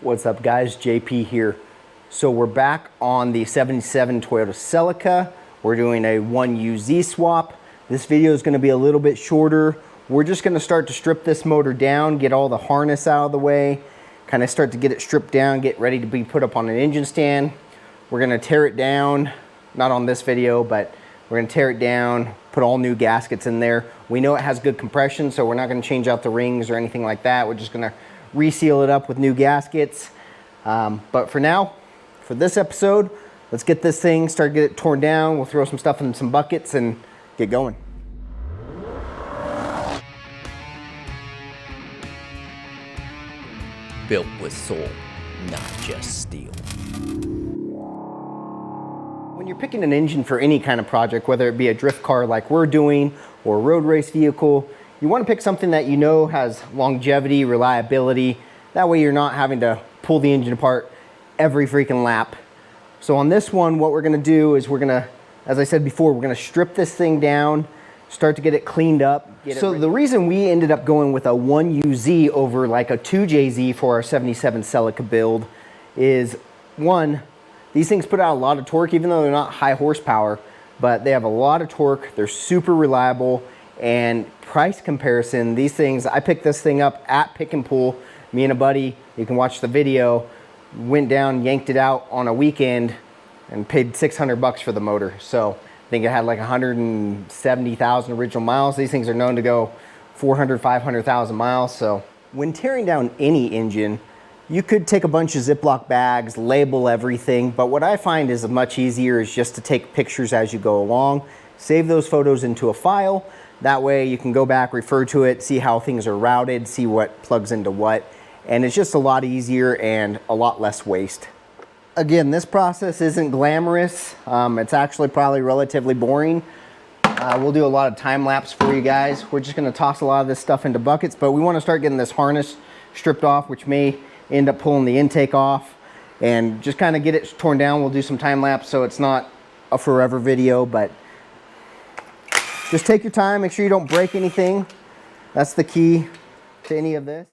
What's up guys, JP here. So we're back on the 77 Toyota Celica. We're doing a 1UZ swap. This video is going to be a little bit shorter. We're just going to start to strip this motor down, get all the harness out of the way, kind of start to get it stripped down, get ready to be put up on an engine stand. We're going to tear it down, not on this video, but we're going to tear it down, put all new gaskets in there. We know it has good compression, so we're not going to change out the rings or anything like that. We're just going to reseal it up with new gaskets. But for now, for this episode, let's get this thing, get it torn down. We'll throw some stuff in some buckets and get going. Built with soul, not just steel. When you're picking an engine for any kind of project, whether it be a drift car like we're doing or a road race vehicle, you want to pick something that you know has longevity, reliability. That way you're not having to pull the engine apart every freaking lap. So on this one, what we're going to do is we're going to, as I said before, we're going to strip this thing down, start to get it cleaned up. So the reason we ended up going with a 1UZ over like a 2JZ for our 77 Celica build is, one, these things put out a lot of torque, even though they're not high horsepower, but they have a lot of torque. They're super reliable, and price comparison, these things, I picked this thing up at Pick and Pull. Me and a buddy, you can watch the video, went down, yanked it out on a weekend and paid 600 bucks for the motor. So I think it had like 170,000 original miles. These things are known to go 400, 500,000 miles. So when tearing down any engine, you could take a bunch of Ziploc bags, label everything, but what I find is much easier is just to take pictures as you go along, save those photos into a file. That way you can go back, refer to it, see how things are routed, see what plugs into what, and it's just a lot easier and a lot less waste. Again, this process isn't glamorous. It's actually probably relatively boring. We'll do a lot of time lapse for you guys. We're just gonna toss a lot of this stuff into buckets, but we wanna start getting this harness stripped off, which may end up pulling the intake off, and just kind of get it torn down. We'll do some time lapse so it's not a forever video, but just take your time, make sure you don't break anything. That's the key to any of this.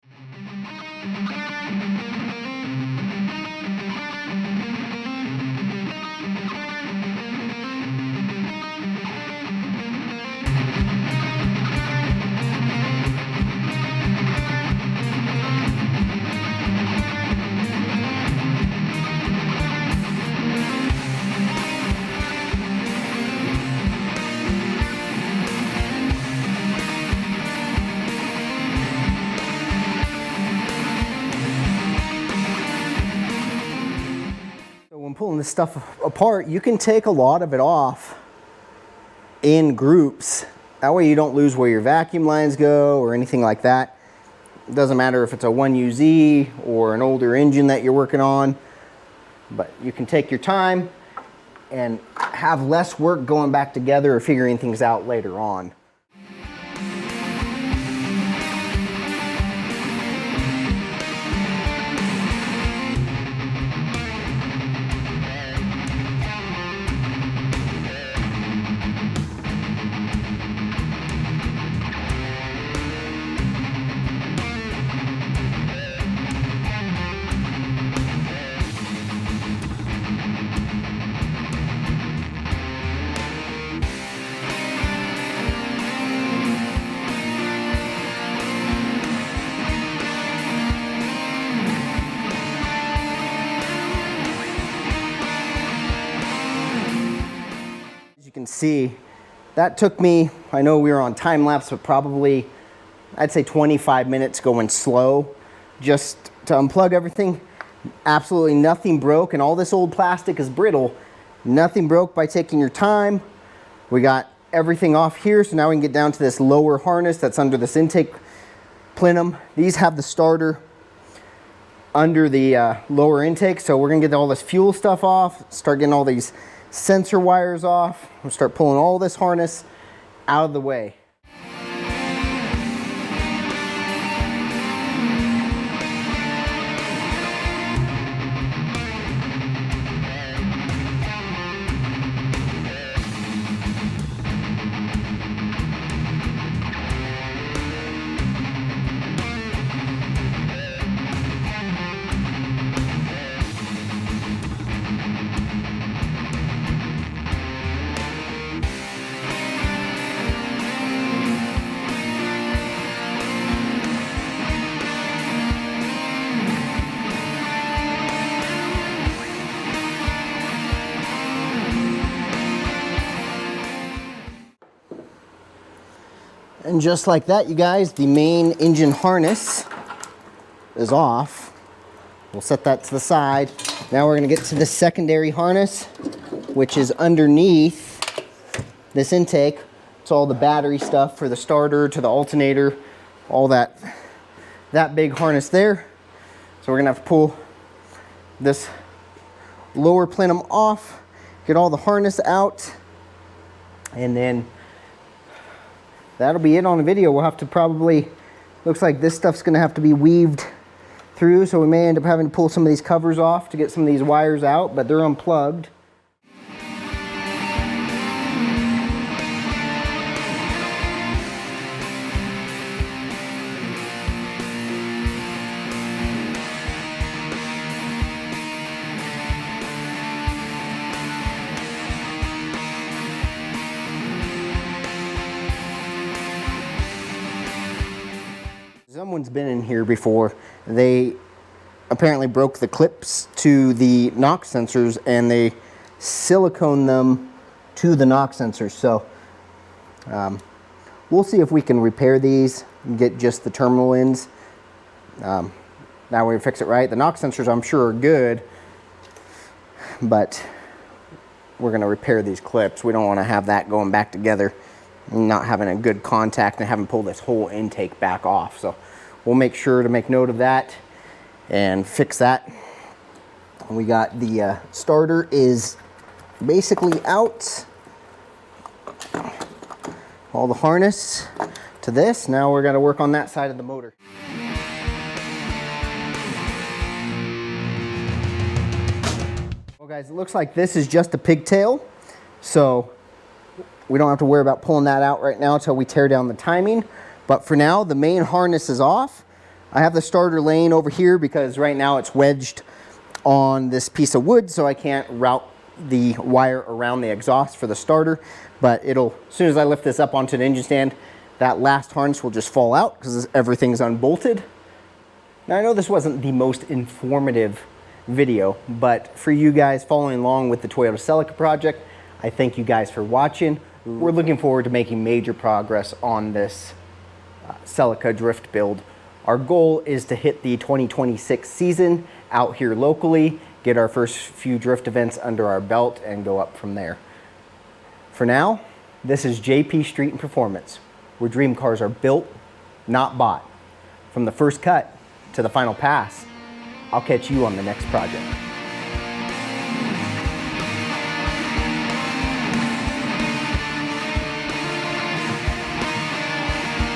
When pulling this stuff apart, you can take a lot of it off in groups. That way you don't lose where your vacuum lines go or anything like that. It doesn't matter if it's a 1UZ or an older engine that you're working on, but you can take your time and have less work going back together or figuring things out later on. Can see that took me, I know we were on time lapse, but probably I'd say 25 minutes going slow just to unplug everything. Absolutely nothing broke, and all this old plastic is brittle. Nothing broke by taking your time. We got everything off here, so now we can get down to this lower harness that's under this intake plenum. These have the starter under the lower intake, so we're gonna get all this fuel stuff off, start getting all these sensor wires off. We'll start pulling all this harness out of the way. And just like that, you guys, the main engine harness is off. We'll set that to the side. Now we're gonna get to the secondary harness, which is underneath this intake. It's all the battery stuff for the starter to the alternator, all that big harness there. So we're gonna have to pull this lower plenum off, get all the harness out, and then that'll be it on the video. We'll have to probably, looks like this stuff's gonna have to be weaved through, so we may end up having to pull some of these covers off to get some of these wires out, but they're unplugged. Someone's been in here before. They apparently broke the clips to the knock sensors and they silicone them to the knock sensors. So we'll see if we can repair these and get just the terminal ends. Now we fix it right. The knock sensors I'm sure are good, but we're going to repair these clips. We don't want to have that going back together, not having a good contact and having to pull this whole intake back off. So we'll make sure to make note of that and fix that. We got the starter is basically out. All the harness to this. Now we're gonna work on that side of the motor. Well guys, it looks like this is just a pigtail. So we don't have to worry about pulling that out right now until we tear down the timing. But for now, the main harness is off. I have the starter laying over here because right now it's wedged on this piece of wood, so I can't route the wire around the exhaust for the starter. But it'll, as soon as I lift this up onto the engine stand, that last harness will just fall out because everything's unbolted. Now I know this wasn't the most informative video, but for you guys following along with the Toyota Celica project, I thank you guys for watching. We're looking forward to making major progress on this Celica drift build. Our goal is to hit the 2026 season out here locally, get our first few drift events under our belt, and go up from there. For now, this is JP Street and Performance, where dream cars are built, not bought. From the first cut to the final pass, I'll catch you on the next project.